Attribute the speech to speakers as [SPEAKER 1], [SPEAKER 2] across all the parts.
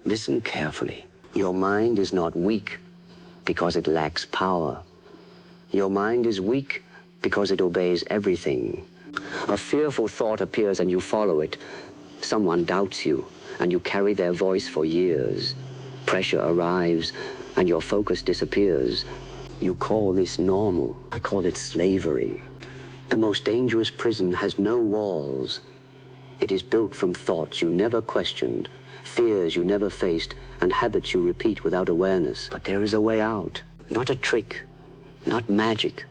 [SPEAKER 1] Listen carefully. Your mind is not weak because it lacks power. Your mind is weak because it obeys everything. A fearful thought appears and you follow it. Someone doubts you and you carry their voice for years. Pressure arrives and your focus disappears. You call this normal. I call it slavery. The most dangerous prison has no walls. It is built from thoughts you never questioned, fears you never faced, and habits you repeat without awareness. But there is a way out. Not a trick, not magic.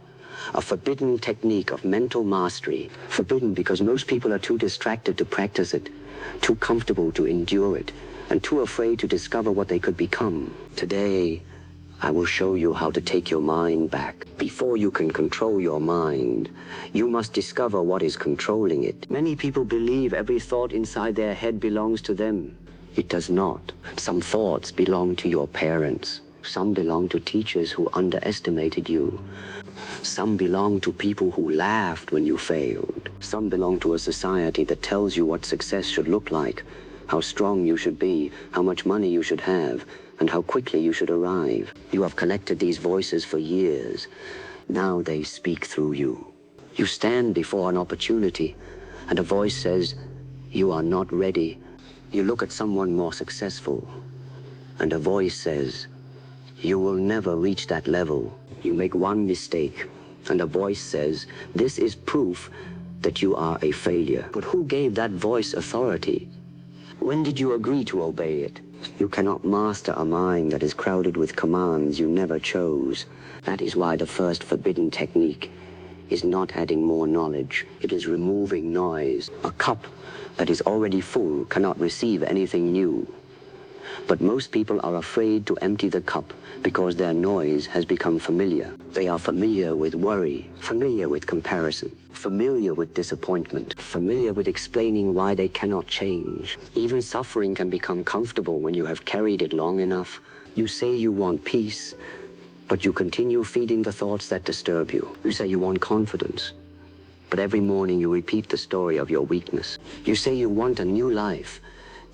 [SPEAKER 1] A forbidden technique of mental mastery. Forbidden because most people are too distracted to practice it, too comfortable to endure it, and too afraid to discover what they could become. Today, I will show you how to take your mind back. Before you can control your mind, you must discover what is controlling it. Many people believe every thought inside their head belongs to them. It does not. Some thoughts belong to your parents. Some belong to teachers who underestimated you. Some belong to people who laughed when you failed. Some belong to a society that tells you what success should look like, how strong you should be, how much money you should have, and how quickly you should arrive. You have collected these voices for years. Now they speak through you. You stand before an opportunity, and a voice says, "You are not ready." You look at someone more successful, and a voice says, "You will never reach that level." You make one mistake, and a voice says, "This is proof that you are a failure." But who gave that voice authority? When did you agree to obey it? You cannot master a mind that is crowded with commands you never chose. That is why the first forbidden technique is not adding more knowledge. It is removing noise. A cup that is already full cannot receive anything new. But most people are afraid to empty the cup because their noise has become familiar. They are familiar with worry, familiar with comparison, familiar with disappointment, familiar with explaining why they cannot change. Even suffering can become comfortable when you have carried it long enough. You say you want peace, but you continue feeding the thoughts that disturb you. You say you want confidence, but every morning you repeat the story of your weakness. You say you want a new life,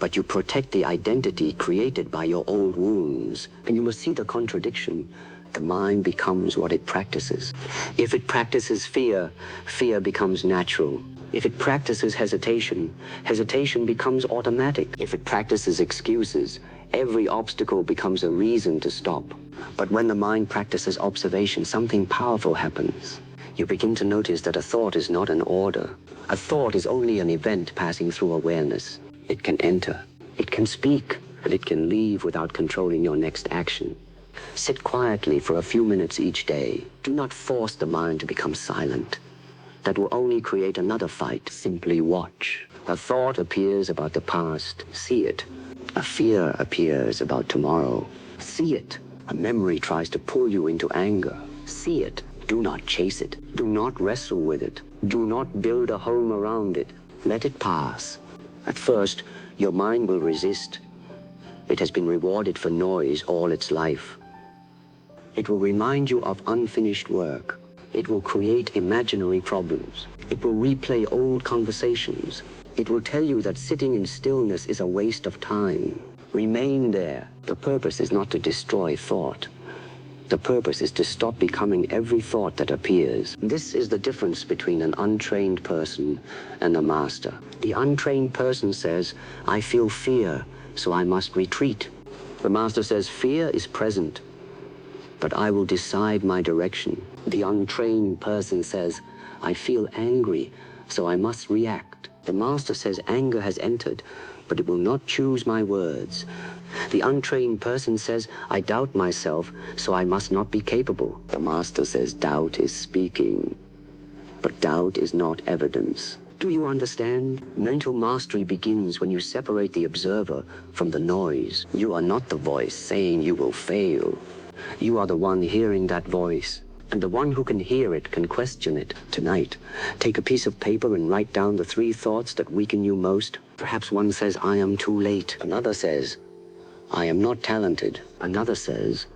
[SPEAKER 1] but you protect the identity created by your old wounds. And you must see the contradiction. The mind becomes what it practices. If it practices fear, fear becomes natural. If it practices hesitation, hesitation becomes automatic. If it practices excuses, every obstacle becomes a reason to stop. But when the mind practices observation, something powerful happens. You begin to notice that a thought is not an order. A thought is only an event passing through awareness. It can enter, it can speak, and it can leave without controlling your next action. Sit quietly for a few minutes each day. Do not force the mind to become silent. That will only create another fight. Simply watch. A thought appears about the past. See it. A fear appears about tomorrow. See it. A memory tries to pull you into anger. See it. Do not chase it. Do not wrestle with it. Do not build a home around it. Let it pass. At first, your mind will resist. It has been rewarded for noise all its life. It will remind you of unfinished work. It will create imaginary problems. It will replay old conversations. It will tell you that sitting in stillness is a waste of time. Remain there. The purpose is not to destroy thought. The purpose is to stop becoming every thought that appears. This is the difference between an untrained person and a master. The untrained person says, "I feel fear, so I must retreat." The master says, "Fear is present, but I will decide my direction." The untrained person says, "I feel angry, so I must react." The master says, "Anger has entered, but it will not choose my words." The untrained person says, "I doubt myself, so I must not be capable." The master says, "Doubt is speaking, but doubt is not evidence." Do you understand? Mental mastery begins when you separate the observer from the noise. You are not the voice saying you will fail. You are the one hearing that voice. And the one who can hear it can question it. Tonight, take a piece of paper and write down the 3 thoughts that weaken you most. Perhaps one says, "I am too late." Another says, "I am not talented." Another says,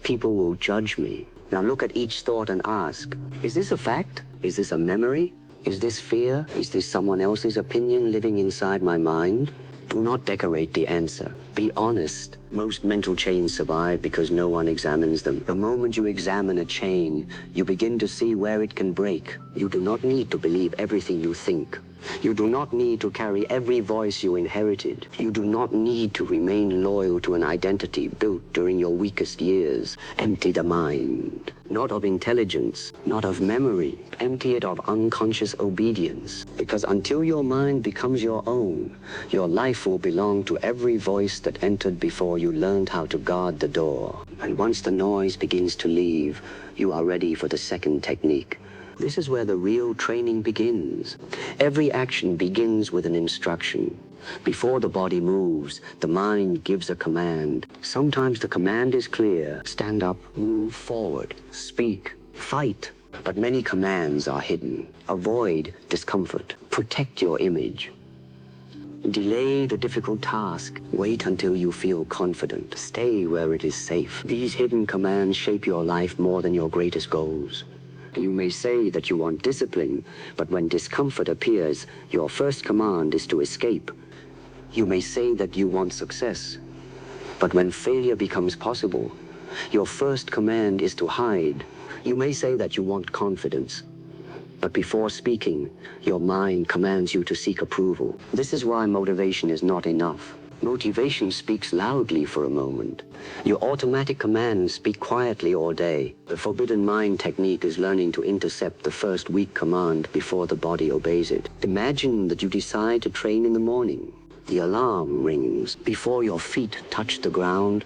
[SPEAKER 1] "People will judge me." Now look at each thought and ask, is this a fact? Is this a memory? Is this fear? Is this someone else's opinion living inside my mind? Do not decorate the answer. Be honest. Most mental chains survive because no one examines them. The moment you examine a chain, you begin to see where it can break. You do not need to believe everything you think. You do not need to carry every voice you inherited. You do not need to remain loyal to an identity built during your weakest years. Empty the mind. Not of intelligence, not of memory. Empty it of unconscious obedience. Because until your mind becomes your own, your life will belong to every voice that entered before you learned how to guard the door. And once the noise begins to leave, you are ready for the second technique. This is where the real training begins. Every action begins with an instruction. Before the body moves, the mind gives a command. Sometimes the command is clear. Stand up, move forward, speak, fight. But many commands are hidden. Avoid discomfort. Protect your image. Delay the difficult task. Wait until you feel confident. Stay where it is safe. These hidden commands shape your life more than your greatest goals. You may say that you want discipline, but when discomfort appears, your first command is to escape. You may say that you want success, but when failure becomes possible, your first command is to hide. You may say that you want confidence, but before speaking, your mind commands you to seek approval. This is why motivation is not enough. Motivation speaks loudly for a moment. Your automatic commands speak quietly all day. The forbidden mind technique is learning to intercept the first weak command before the body obeys it. Imagine that you decide to train in the morning. The alarm rings. Before your feet touch the ground,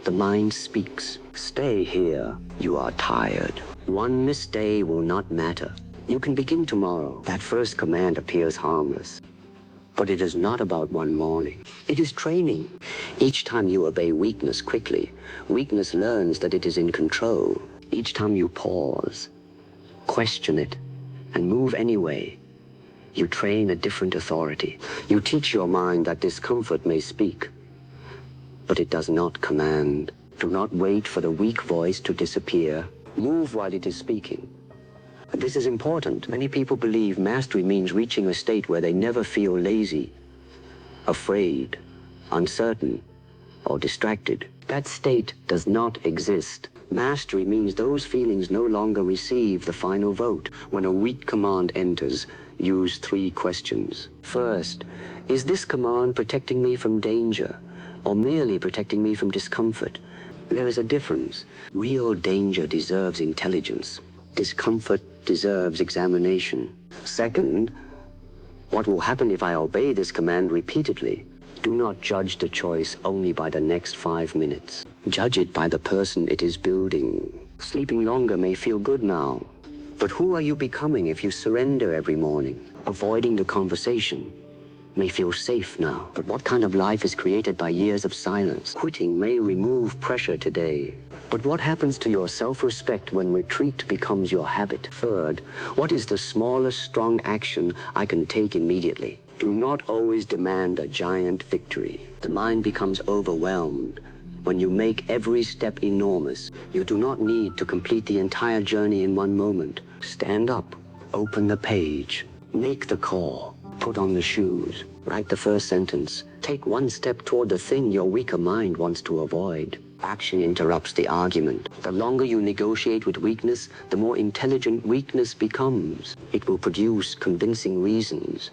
[SPEAKER 1] the mind speaks. Stay here. You are tired. One missed day will not matter. You can begin tomorrow. That first command appears harmless. But it is not about one morning. It is training. Each time you obey weakness quickly, weakness learns that it is in control. Each time you pause, question it, and move anyway, you train a different authority. You teach your mind that discomfort may speak, but it does not command. Do not wait for the weak voice to disappear. Move while it is speaking. This is important. Many people believe mastery means reaching a state where they never feel lazy, afraid, uncertain, or distracted. That state does not exist. Mastery means those feelings no longer receive the final vote. When a weak command enters, use 3 questions. First, is this command protecting me from danger, or merely protecting me from discomfort? There is a difference. Real danger deserves intelligence. Discomfort deserves examination. Second, what will happen if I obey this command repeatedly? Do not judge the choice only by the next 5 minutes. Judge it by the person it is building. Sleeping longer may feel good now, but who are you becoming if you surrender every morning? Avoiding the conversation may feel safe now, but what kind of life is created by years of silence? Quitting may remove pressure today, but what happens to your self-respect when retreat becomes your habit? Third, what is the smallest strong action I can take immediately? Do not always demand a giant victory. The mind becomes overwhelmed when you make every step enormous. You do not need to complete the entire journey in one moment. Stand up, open the page, make the call. Put on the shoes, write the first sentence. Take one step toward the thing your weaker mind wants to avoid. Action interrupts the argument. The longer you negotiate with weakness, the more intelligent weakness becomes. It will produce convincing reasons.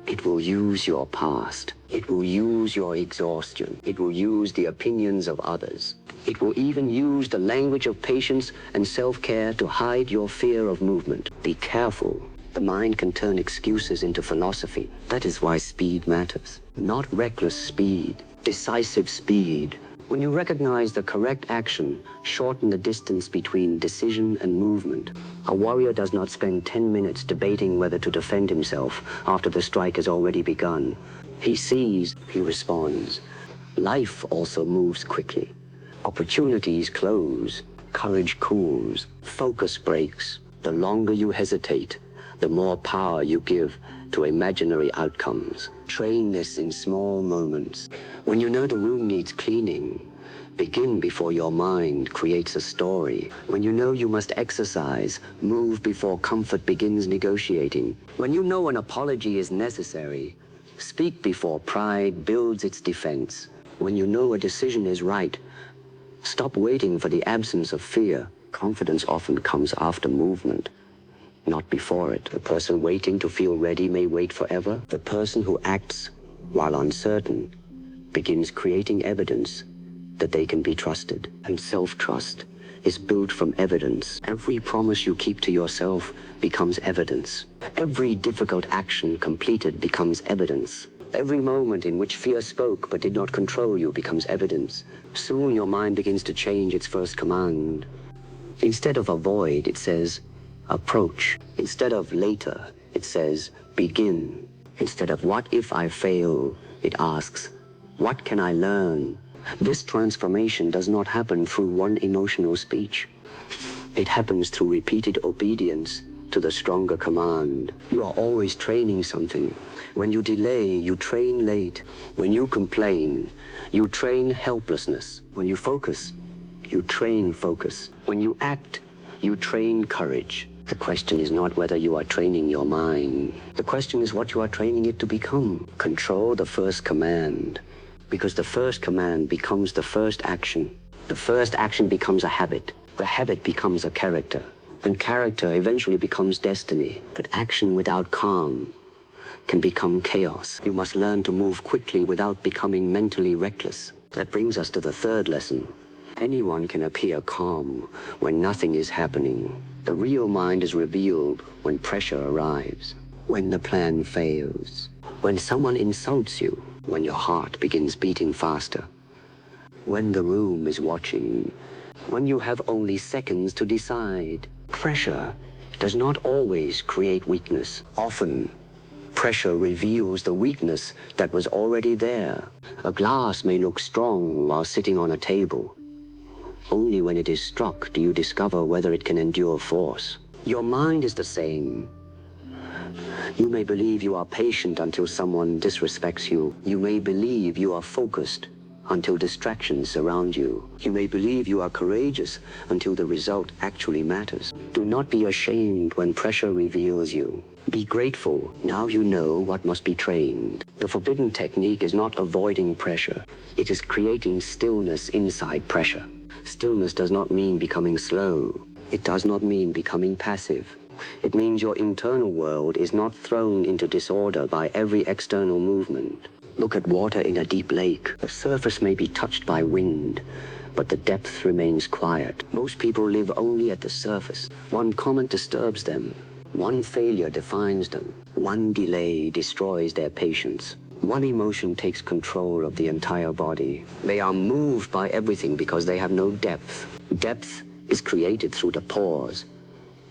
[SPEAKER 1] It will use your past. It will use your exhaustion. It will use the opinions of others. It will even use the language of patience and self-care to hide your fear of movement. Be careful. The mind can turn excuses into philosophy. That is why speed matters. Not reckless speed, decisive speed. When you recognize the correct action, shorten the distance between decision and movement. A warrior does not spend 10 minutes debating whether to defend himself after the strike has already begun. He sees, he responds. Life also moves quickly. Opportunities close, courage cools, focus breaks. The longer you hesitate, the more power you give to imaginary outcomes. Train this in small moments. When you know the room needs cleaning, begin before your mind creates a story. When you know you must exercise, move before comfort begins negotiating. When you know an apology is necessary, Speak before pride builds its defense. When you know a decision is right, stop waiting for the absence of fear. Confidence often comes after movement, not before it. The person waiting to feel ready may wait forever. The person who acts while uncertain begins creating evidence that they can be trusted. And self-trust is built from evidence. Every promise you keep to yourself becomes evidence. Every difficult action completed becomes evidence. Every moment in which fear spoke but did not control you becomes evidence. Soon your mind begins to change its first command. Instead of avoid, it says approach. Instead of later, it says begin. Instead of what if I fail, it asks, what can I learn? This transformation does not happen through one emotional speech. It happens through repeated obedience to the stronger command. You are always training something. When you delay, you train late. When you complain, you train helplessness. When you focus, you train focus. When you act, you train courage. The question is not whether you are training your mind. The question is what you are training it to become. Control the first command. Because the first command becomes the first action. The first action becomes a habit. The habit becomes a character. And character eventually becomes destiny. But action without calm can become chaos. You must learn to move quickly without becoming mentally reckless. That brings us to the third lesson. Anyone can appear calm when nothing is happening. The real mind is revealed when pressure arrives, when the plan fails, when someone insults you, when your heart begins beating faster, when the room is watching, when you have only seconds to decide. Pressure does not always create weakness. Often, pressure reveals the weakness that was already there. A glass may look strong while sitting on a table. Only when it is struck do you discover whether it can endure force. Your mind is the same. You may believe you are patient until someone disrespects you. You may believe you are focused until distractions surround you. You may believe you are courageous until the result actually matters. Do not be ashamed when pressure reveals you. Be grateful. Now you know what must be trained. The forbidden technique is not avoiding pressure. It is creating stillness inside pressure. Stillness does not mean becoming slow. It does not mean becoming passive. It means your internal world is not thrown into disorder by every external movement. Look at water in a deep lake. The surface may be touched by wind, but the depth remains quiet. Most people live only at the surface. One comment disturbs them. One failure defines them. One delay destroys their patience. One emotion takes control of the entire body. They are moved by everything because they have no depth. Depth is created through the pause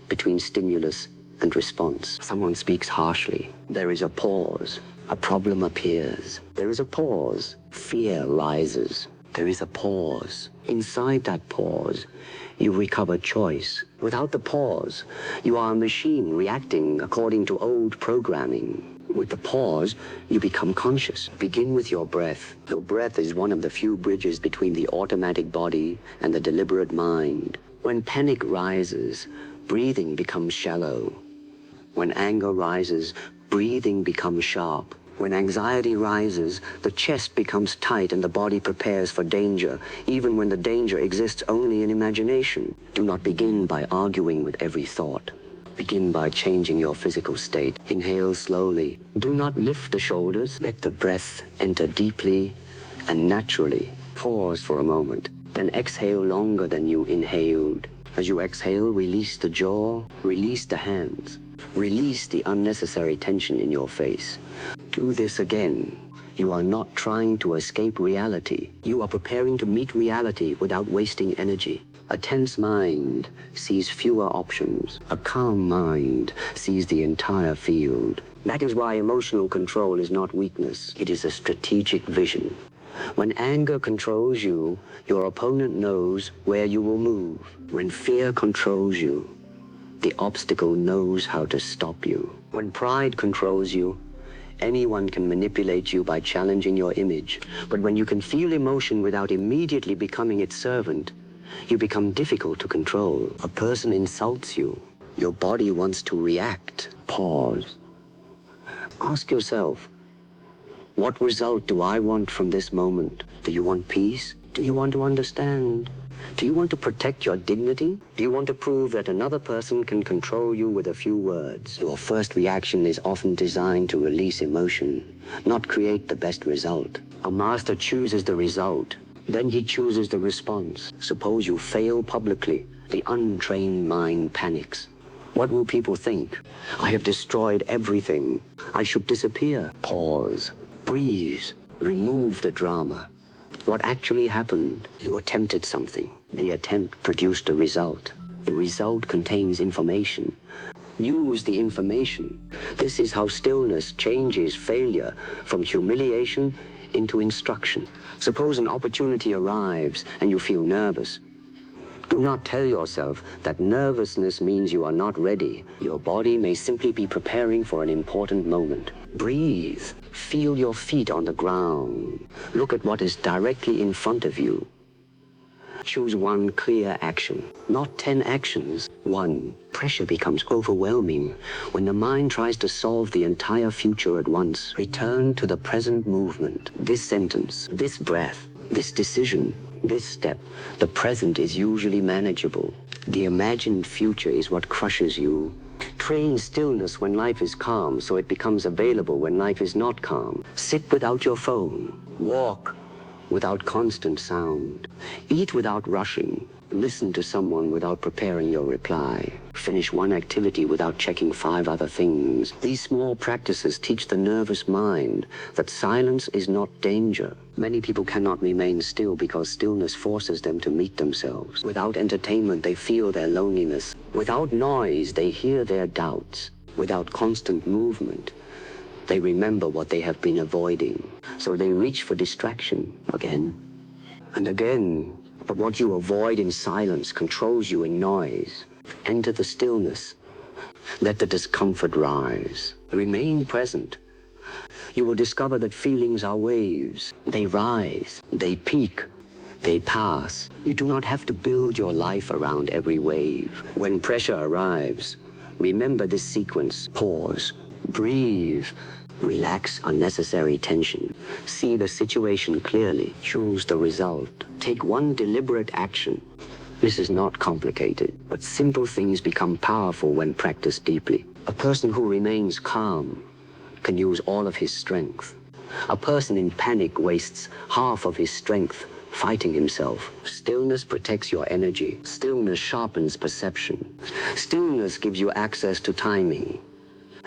[SPEAKER 1] between stimulus and response. Someone speaks harshly. There is a pause. A problem appears. There is a pause. Fear rises. There is a pause. Inside that pause, you recover choice. Without the pause, you are a machine reacting according to old programming. With the pause, you become conscious. Begin with your breath. Your breath is one of the few bridges between the automatic body and the deliberate mind. When panic rises, breathing becomes shallow. When anger rises, breathing becomes sharp. When anxiety rises, the chest becomes tight and the body prepares for danger, even when the danger exists only in imagination. Do not begin by arguing with every thought. Begin by changing your physical state. Inhale slowly. Do not lift the shoulders. Let the breath enter deeply and naturally. Pause for a moment. Then exhale longer than you inhaled. As you exhale, release the jaw, release the hands, release the unnecessary tension in your face. Do this again. You are not trying to escape reality. You are preparing to meet reality without wasting energy. A tense mind sees fewer options. A calm mind sees the entire field. That is why emotional control is not weakness. It is a strategic vision. When anger controls you, your opponent knows where you will move. When fear controls you, the obstacle knows how to stop you. When pride controls you, anyone can manipulate you by challenging your image. But when you can feel emotion without immediately becoming its servant, you become difficult to control. A person insults you. Your body wants to react. Pause. Ask yourself, What result do I want from this moment? Do you want peace? Do you want to understand? Do you want to protect your dignity? Do you want to prove that another person can control you with a few words? Your first reaction is often designed to release emotion, not create the best result. A master chooses the result, then he chooses the response. Suppose you fail publicly. The untrained mind panics. What will people think? I have destroyed everything. I should disappear. Pause. Breathe. Remove the drama. What actually happened? You attempted something. The attempt produced a result. The result contains information. Use the information. This is how stillness changes failure from humiliation into instruction. Suppose an opportunity arrives and you feel nervous. Do not tell yourself that nervousness means you are not ready. Your body may simply be preparing for an important moment. Breathe. Feel your feet on the ground. Look at what is directly in front of you. Choose one clear action, not 10 actions. 1. Pressure becomes overwhelming when the mind tries to solve the entire future at once. Return to the present movement. This sentence, this breath, this decision, this step. The present is usually manageable. The imagined future is what crushes you. Train stillness when life is calm so it becomes available when life is not calm. Sit without your phone. Walk without constant sound. Eat without rushing. Listen to someone without preparing your reply. Finish one activity without checking 5 other things. These small practices teach the nervous mind that silence is not danger. Many people cannot remain still because stillness forces them to meet themselves. Without entertainment, they feel their loneliness. Without noise, they hear their doubts. Without constant movement, they remember what they have been avoiding. So they reach for distraction again and again. But what you avoid in silence controls you in noise. Enter the stillness. Let the discomfort rise. Remain present. You will discover that feelings are waves. They rise, they peak, they pass. You do not have to build your life around every wave. When pressure arrives, remember this sequence. Pause, breathe, relax unnecessary tension. See the situation clearly. Choose the result. Take one deliberate action. This is not complicated, but simple things become powerful when practiced deeply. A person who remains calm can use all of his strength. A person in panic wastes half of his strength fighting himself. Stillness protects your energy. Stillness sharpens perception. Stillness gives you access to timing.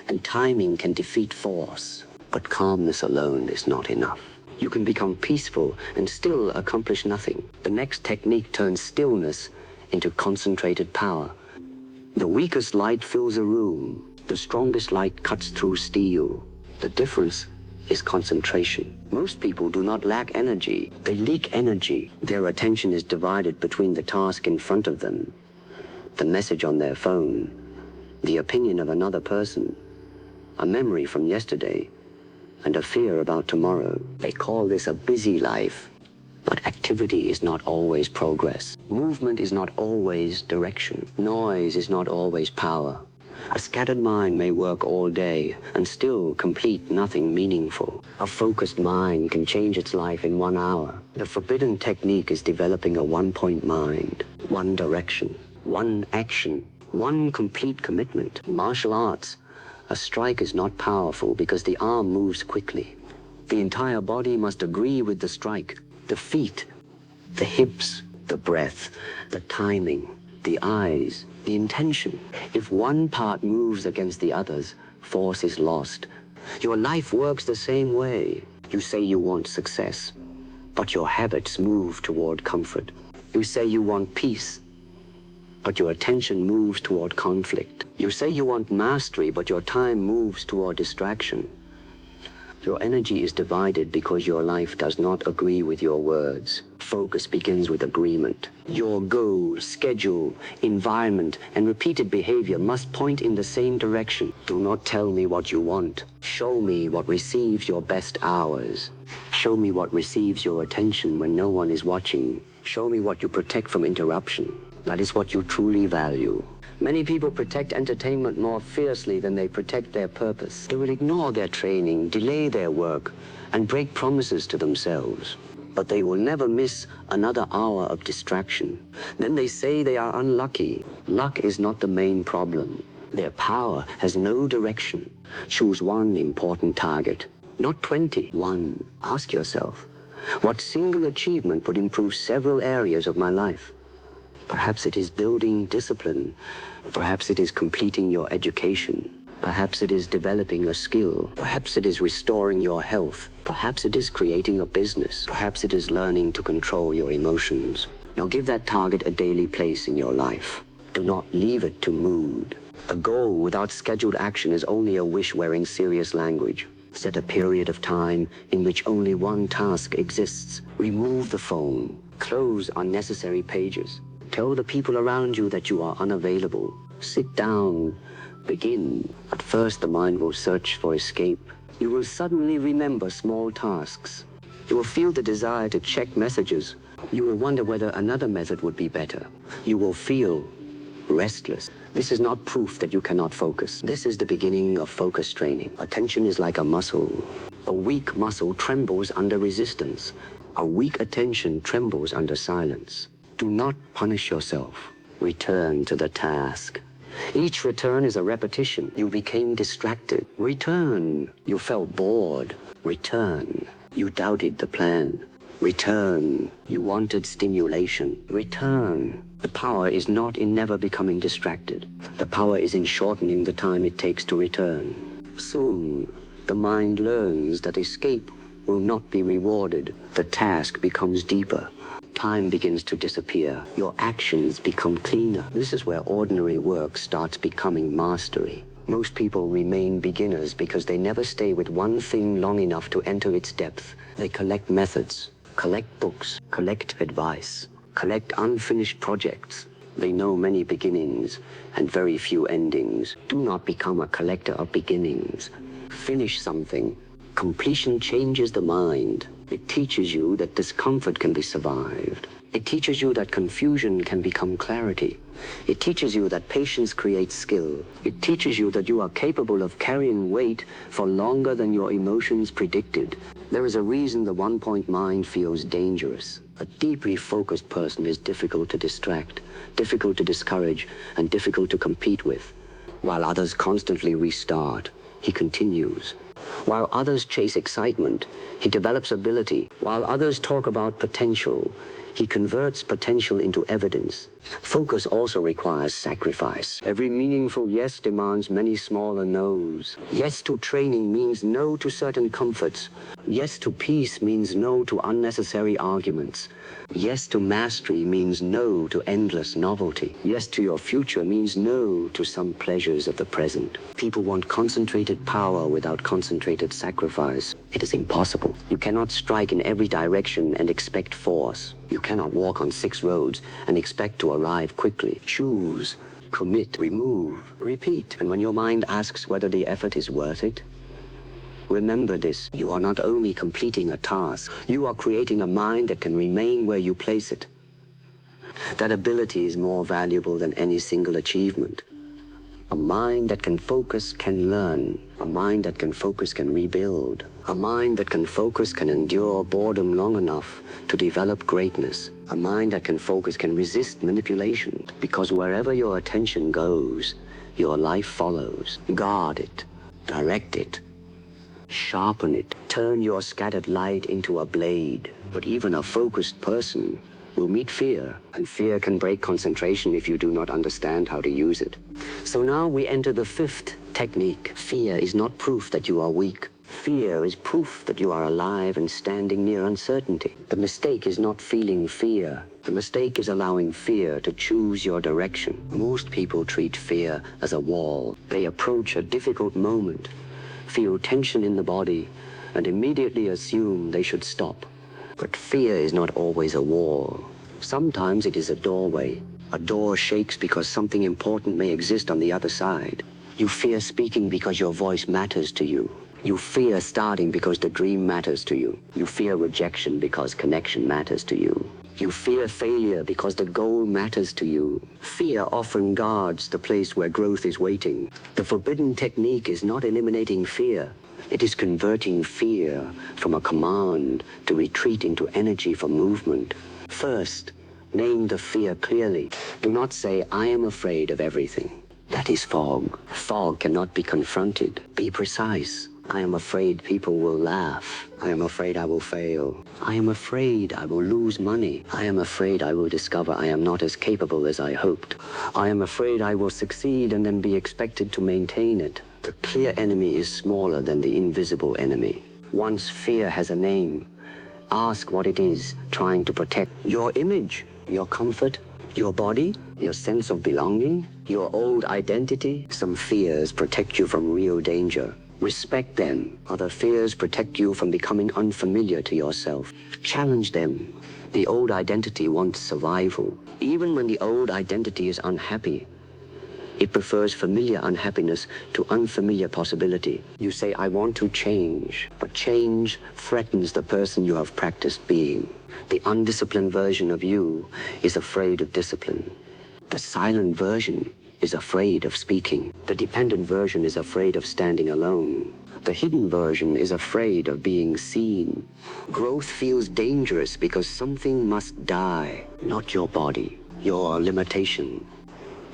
[SPEAKER 1] And timing can defeat force. But calmness alone is not enough. You can become peaceful and still accomplish nothing. The next technique turns stillness into concentrated power. The weakest light fills a room. The strongest light cuts through steel. The difference is concentration. Most people do not lack energy. They leak energy. Their attention is divided between the task in front of them, the message on their phone, the opinion of another person, a memory from yesterday, and a fear about tomorrow. They call this a busy life. But activity is not always progress. Movement is not always direction. Noise is not always power. A scattered mind may work all day and still complete nothing meaningful. A focused mind can change its life in 1 hour. The forbidden technique is developing a one-point mind, one direction, one action, one complete commitment. Martial arts, a strike is not powerful because the arm moves quickly. The entire body must agree with the strike. The feet, the hips, the breath, the timing, the eyes, the intention. If one part moves against the others, force is lost. Your life works the same way. You say you want success, but your habits move toward comfort. You say you want peace, but your attention moves toward conflict. You say you want mastery, but your time moves toward distraction. Your energy is divided because your life does not agree with your words. Focus begins with agreement. Your goal, schedule, environment, and repeated behavior must point in the same direction. Do not tell me what you want. Show me what receives your best hours. Show me what receives your attention when no one is watching. Show me what you protect from interruption. That is what you truly value. Many people protect entertainment more fiercely than they protect their purpose. They will ignore their training, delay their work, and break promises to themselves. But they will never miss another hour of distraction. Then they say they are unlucky. Luck is not the main problem. Their power has no direction. Choose one important target, not 20. One. Ask yourself, what single achievement would improve several areas of my life? Perhaps it is building discipline. Perhaps it is completing your education. Perhaps it is developing a skill. Perhaps it is restoring your health. Perhaps it is creating a business. Perhaps it is learning to control your emotions. Now give that target a daily place in your life. Do not leave it to mood. A goal without scheduled action is only a wish wearing serious language. Set a period of time in which only one task exists. Remove the phone. Close unnecessary pages. Tell the people around you that you are unavailable. Sit down. Begin. At first, the mind will search for escape. You will suddenly remember small tasks. You will feel the desire to check messages. You will wonder whether another method would be better. You will feel restless. This is not proof that you cannot focus. This is the beginning of focus training. Attention is like a muscle. A weak muscle trembles under resistance. A weak attention trembles under silence. Do not punish yourself. Return to the task. Each return is a repetition. You became distracted. Return. You felt bored. Return. You doubted the plan. Return. You wanted stimulation. Return. The power is not in never becoming distracted. The power is in shortening the time it takes to return. Soon, the mind learns that escape will not be rewarded. The task becomes deeper. Time begins to disappear. Your actions become cleaner. This is where ordinary work starts becoming mastery. Most people remain beginners because they never stay with one thing long enough to enter its depth. They collect methods, collect books, collect advice, collect unfinished projects. They know many beginnings and very few endings. Do not become a collector of beginnings. Finish something. Completion changes the mind. It teaches you that discomfort can be survived. It teaches you that confusion can become clarity. It teaches you that patience creates skill. It teaches you that you are capable of carrying weight for longer than your emotions predicted. There is a reason the one-point mind feels dangerous. A deeply focused person is difficult to distract, difficult to discourage, and difficult to compete with. While others constantly restart, he continues. While others chase excitement, he develops ability. While others talk about potential, he converts potential into evidence. Focus also requires sacrifice. Every meaningful yes demands many smaller no's. Yes to training means no to certain comforts. Yes to peace means no to unnecessary arguments. Yes to mastery means no to endless novelty. Yes to your future means no to some pleasures of the present. People want concentrated power without concentrated sacrifice. It is impossible. You cannot strike in every direction and expect force. You cannot walk on 6 roads and expect to arrive quickly. Choose, commit, remove, repeat. And when your mind asks whether the effort is worth it, remember this. You are not only completing a task, you are creating a mind that can remain where you place it. That ability is more valuable than any single achievement. A mind that can focus can learn. A mind that can focus can rebuild. A mind that can focus can endure boredom long enough to develop greatness. A mind that can focus can resist manipulation, because wherever your attention goes, your life follows. Guard it, direct it, sharpen it, turn your scattered light into a blade. But even a focused person will meet fear, and fear can break concentration if you do not understand how to use it. So now we enter the 5th technique. Fear is not proof that you are weak. Fear is proof that you are alive and standing near uncertainty. The mistake is not feeling fear. The mistake is allowing fear to choose your direction. Most people treat fear as a wall. They approach a difficult moment, feel tension in the body, and immediately assume they should stop. But fear is not always a wall. Sometimes it is a doorway. A door shakes because something important may exist on the other side. You fear speaking because your voice matters to you. You fear starting because the dream matters to you. You fear rejection because connection matters to you. You fear failure because the goal matters to you. Fear often guards the place where growth is waiting. The forbidden technique is not eliminating fear. It is converting fear from a command to retreat into energy for movement. First, name the fear clearly. Do not say, I am afraid of everything. That is fog. Fog cannot be confronted. Be precise. I am afraid people will laugh. I am afraid I will fail. I am afraid I will lose money. I am afraid I will discover I am not as capable as I hoped. I am afraid I will succeed and then be expected to maintain it. The clear enemy is smaller than the invisible enemy. Once fear has a name, ask what it is trying to protect. Your image, your comfort, your body, your sense of belonging, your old identity. Some fears protect you from real danger. Respect them. Other fears protect you from becoming unfamiliar to yourself. Challenge them. The old identity wants survival. Even when the old identity is unhappy, it prefers familiar unhappiness to unfamiliar possibility. You say, I want to change, but change threatens the person you have practiced being. The undisciplined version of you is afraid of discipline. The silent version is afraid of speaking. The dependent version is afraid of standing alone. The hidden version is afraid of being seen. Growth feels dangerous because something must die. Not your body, your limitation,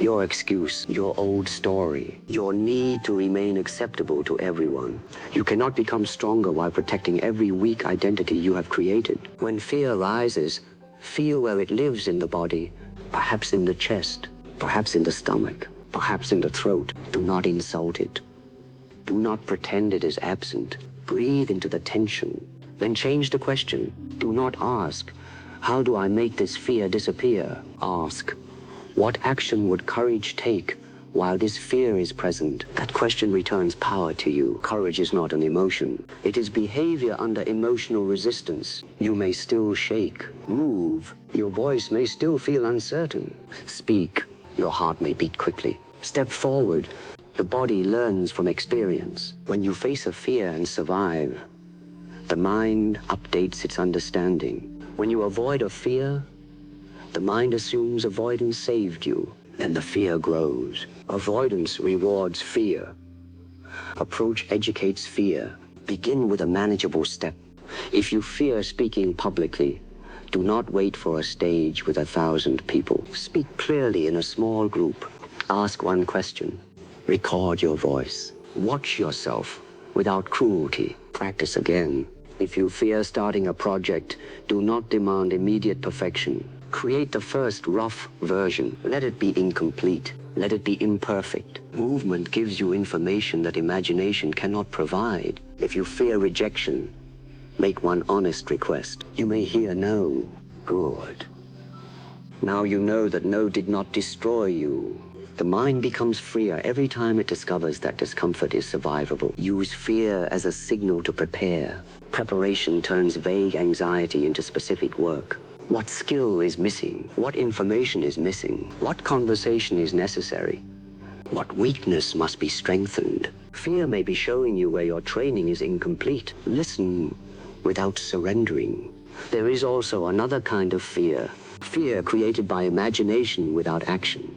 [SPEAKER 1] your excuse, your old story, your need to remain acceptable to everyone. You cannot become stronger while protecting every weak identity you have created. When fear rises, feel where it lives in the body, perhaps in the chest, perhaps in the stomach, perhaps in the throat. Do not insult it. Do not pretend it is absent. Breathe into the tension. Then change the question. Do not ask, how do I make this fear disappear? Ask, what action would courage take while this fear is present? That question returns power to you. Courage is not an emotion. It is behavior under emotional resistance. You may still shake, move. Your voice may still feel uncertain. Speak. Your heart may beat quickly. Step forward. The body learns from experience. When you face a fear and survive, the mind updates its understanding. When you avoid a fear, the mind assumes avoidance saved you. Then the fear grows. Avoidance rewards fear. Approach educates fear. Begin with a manageable step. If you fear speaking publicly, do not wait for a stage with 1,000 people. Speak clearly in a small group. Ask one question. Record your voice. Watch yourself without cruelty. Practice again. If you fear starting a project, do not demand immediate perfection. Create the first rough version. Let it be incomplete. Let it be imperfect. Movement gives you information that imagination cannot provide. If you fear rejection, make one honest request. You may hear no. Good. Now you know that no did not destroy you. The mind becomes freer every time it discovers that discomfort is survivable. Use fear as a signal to prepare. Preparation turns vague anxiety into specific work. What skill is missing? What information is missing? What conversation is necessary? What weakness must be strengthened? Fear may be showing you where your training is incomplete. Listen without surrendering. There is also another kind of fear. Fear created by imagination without action.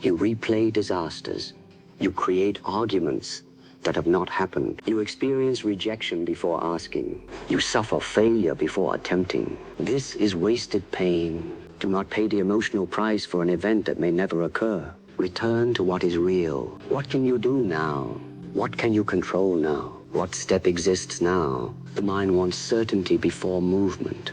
[SPEAKER 1] You replay disasters. You create arguments that have not happened. You experience rejection before asking. You suffer failure before attempting. This is wasted pain. Do not pay the emotional price for an event that may never occur. Return to what is real. What can you do now? What can you control now? What step exists now? The mind wants certainty before movement.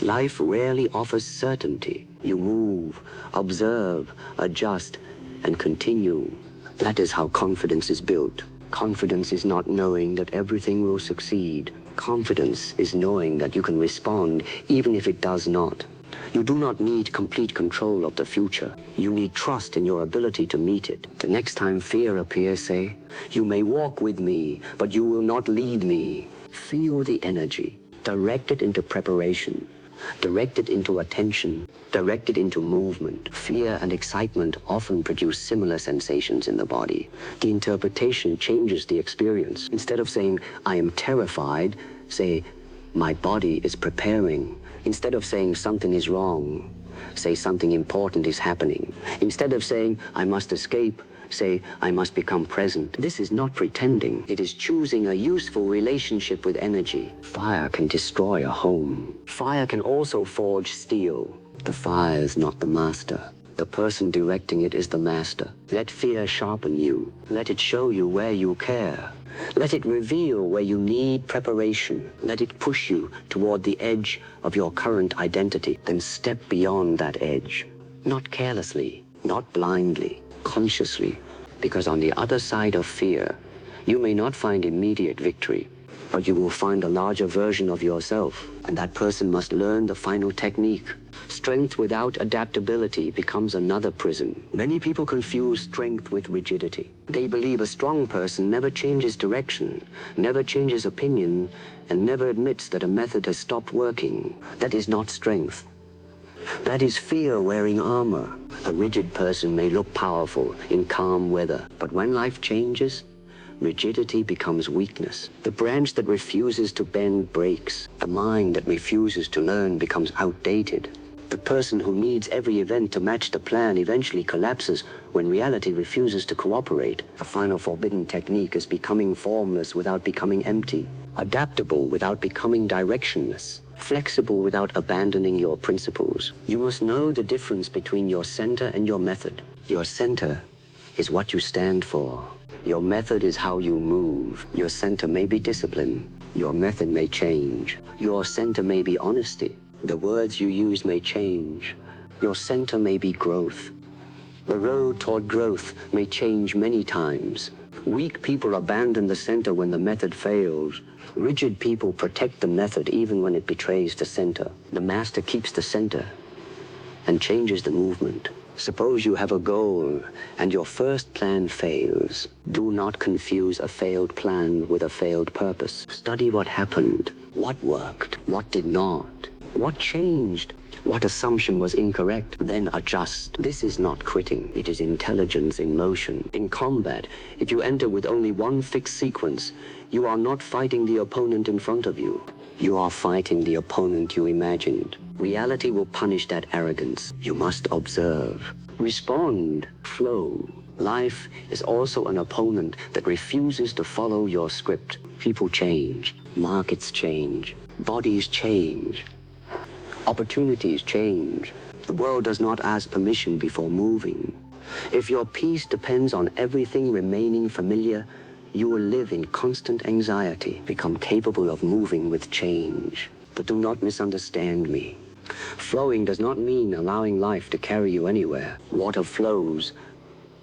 [SPEAKER 1] Life rarely offers certainty. You move, observe, adjust, and continue. That is how confidence is built. Confidence is not knowing that everything will succeed. Confidence is knowing that you can respond even if it does not. You do not need complete control of the future. You need trust in your ability to meet it. The next time fear appears, say, you may walk with me, but you will not lead me. Feel the energy. Direct it into preparation. Direct it into attention. Direct it into movement. Fear and excitement often produce similar sensations in the body. The interpretation changes the experience. Instead of saying, I am terrified, say, my body is preparing. Instead of saying something is wrong, say something important is happening. Instead of saying, I must escape, say, I must become present. This is not pretending. It is choosing a useful relationship with energy. Fire can destroy a home. Fire can also forge steel. The fire is not the master. The person directing it is the master. Let fear sharpen you. Let it show you where you care. Let it reveal where you need preparation. Let it push you toward the edge of your current identity. Then step beyond that edge. Not carelessly, not blindly, consciously. Because on the other side of fear, you may not find immediate victory, but you will find a larger version of yourself. And that person must learn the final technique. Strength without adaptability becomes another prison. Many people confuse strength with rigidity. They believe a strong person never changes direction, never changes opinion, and never admits that a method has stopped working. That is not strength. That is fear wearing armor. A rigid person may look powerful in calm weather, but when life changes, rigidity becomes weakness. The branch that refuses to bend breaks. The mind that refuses to learn becomes outdated. The person who needs every event to match the plan eventually collapses when reality refuses to cooperate. The final forbidden technique is becoming formless without becoming empty, adaptable without becoming directionless, flexible without abandoning your principles. You must know the difference between your center and your method. Your center is what you stand for. Your method is how you move. Your center may be discipline. Your method may change. Your center may be honesty. The words you use may change. Your center may be growth. The road toward growth may change many times. Weak people abandon the center when the method fails. Rigid people protect the method even when it betrays the center. The master keeps the center and changes the movement. Suppose you have a goal and your first plan fails. Do not confuse a failed plan with a failed purpose. Study what happened, what worked, what did not, what changed, what assumption was incorrect, then adjust. This is not quitting. It is intelligence in motion. In combat, if you enter with only one fixed sequence, you are not fighting the opponent in front of you. You are fighting the opponent you imagined. Reality will punish that arrogance. You must observe, respond, flow. Life is also an opponent that refuses to follow your script. People change, markets change, bodies change, opportunities change. The world does not ask permission before moving. If your peace depends on everything remaining familiar, you will live in constant anxiety. Become capable of moving with change. But do not misunderstand me. Flowing does not mean allowing life to carry you anywhere. Water flows,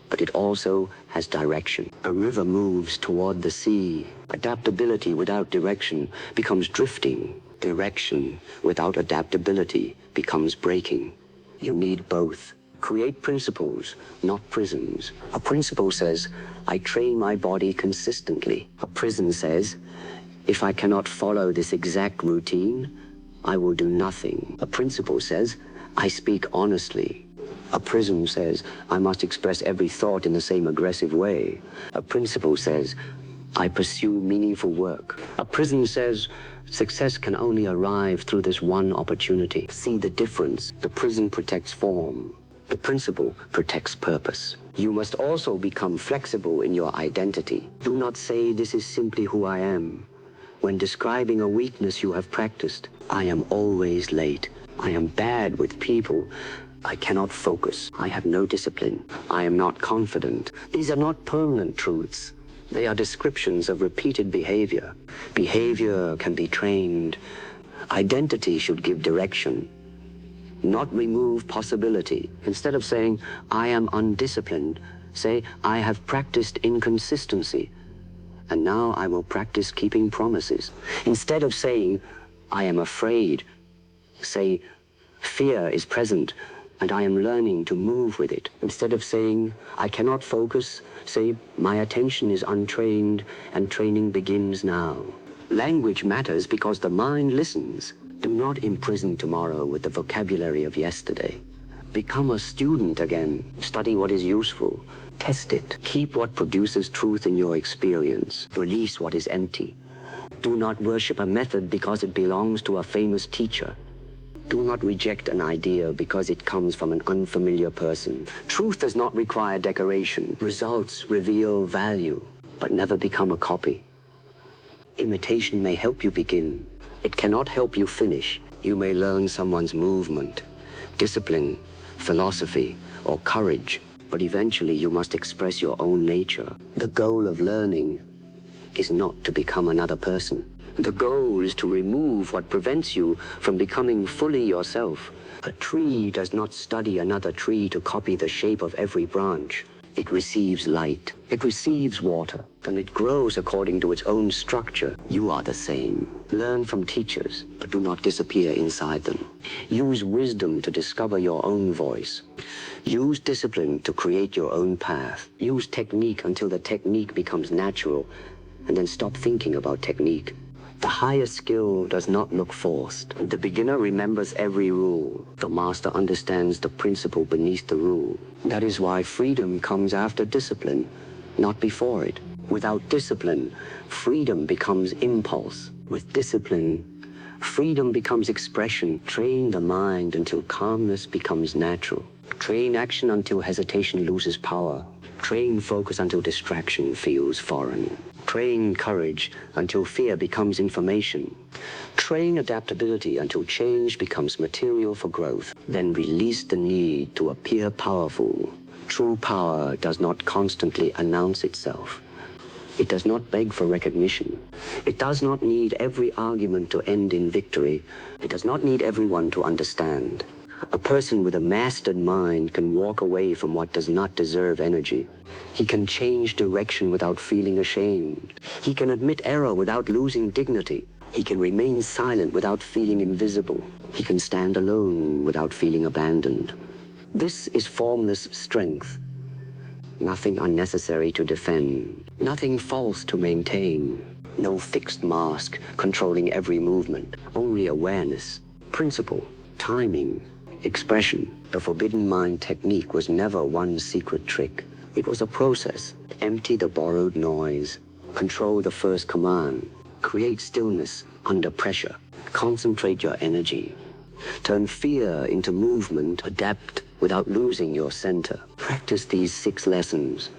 [SPEAKER 1] but it also has direction. A river moves toward the sea. Adaptability without direction becomes drifting. Direction without adaptability becomes breaking. You need both. Create principles, not prisons. A principle says, I train my body consistently. A prison says, if I cannot follow this exact routine, I will do nothing. A principle says, I speak honestly. A prison says, I must express every thought in the same aggressive way. A principle says, I pursue meaningful work. A prison says, success can only arrive through this one opportunity. See the difference. The prison protects form. The principle protects purpose. You must also become flexible in your identity. Do not say this is simply who I am. When describing a weakness you have practiced, I am always late. I am bad with people. I cannot focus. I have no discipline. I am not confident. These are not permanent truths. They are descriptions of repeated behavior. Behavior can be trained. Identity should give direction, not remove possibility. Instead of saying, I am undisciplined, say, I have practiced inconsistency, and now I will practice keeping promises. Instead of saying, I am afraid, say, fear is present, and I am learning to move with it. Instead of saying, I cannot focus, say, my attention is untrained, and training begins now. Language matters because the mind listens. Do not imprison tomorrow with the vocabulary of yesterday. Become a student again. Study what is useful. Test it. Keep what produces truth in your experience. Release what is empty. Do not worship a method because it belongs to a famous teacher. Do not reject an idea because it comes from an unfamiliar person. Truth does not require decoration. Results reveal value, but never become a copy. Imitation may help you begin. It cannot help you finish. You may learn someone's movement, discipline, philosophy, or courage, but eventually you must express your own nature. The goal of learning is not to become another person. The goal is to remove what prevents you from becoming fully yourself. A tree does not study another tree to copy the shape of every branch. It receives light, it receives water, and it grows according to its own structure. You are the same. Learn from teachers, but do not disappear inside them. Use wisdom to discover your own voice. Use discipline to create your own path. Use technique until the technique becomes natural, and then stop thinking about technique. The higher skill does not look forced. The beginner remembers every rule. The master understands the principle beneath the rule. That is why freedom comes after discipline, not before it. Without discipline, freedom becomes impulse. With discipline, freedom becomes expression. Train the mind until calmness becomes natural. Train action until hesitation loses power. Train focus until distraction feels foreign. Train courage until fear becomes information. Train adaptability until change becomes material for growth. Then release the need to appear powerful. True power does not constantly announce itself. It does not beg for recognition. It does not need every argument to end in victory. It does not need everyone to understand. A person with a mastered mind can walk away from what does not deserve energy. He can change direction without feeling ashamed. He can admit error without losing dignity. He can remain silent without feeling invisible. He can stand alone without feeling abandoned. This is formless strength. Nothing unnecessary to defend. Nothing false to maintain. No fixed mask controlling every movement. Only awareness, principle, timing, expression. The forbidden mind technique was never one secret trick. It was a process. Empty the borrowed noise. Control the first command. Create stillness under pressure. Concentrate your energy. Turn fear into movement. Adapt without losing your center. Practice these 6 lessons,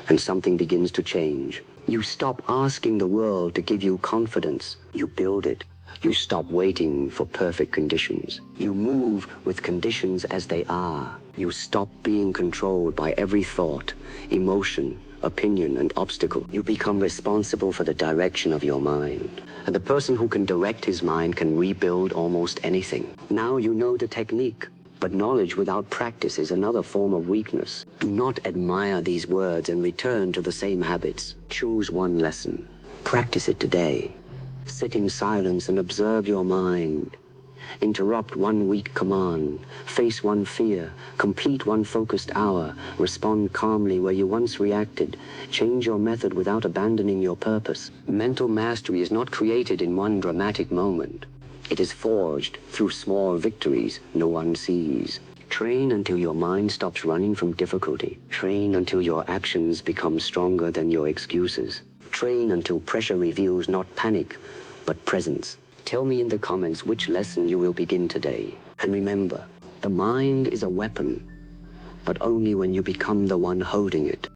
[SPEAKER 1] and something begins to change. You stop asking the world to give you confidence. You build it. You stop waiting for perfect conditions. You move with conditions as they are. You stop being controlled by every thought, emotion, opinion, and obstacle. You become responsible for the direction of your mind. And the person who can direct his mind can rebuild almost anything. Now you know the technique. But knowledge without practice is another form of weakness. Do not admire these words and return to the same habits. Choose one lesson. Practice it today. Sit in silence and observe your mind. Interrupt one weak command. Face one fear. Complete one focused hour. Respond calmly where you once reacted. Change your method without abandoning your purpose. Mental mastery is not created in one dramatic moment. It is forged through small victories no one sees. Train until your mind stops running from difficulty. Train until your actions become stronger than your excuses. Train until pressure reveals not panic, but presence. Tell me in the comments which lesson you will begin today. And remember, the mind is a weapon, but only when you become the one holding it.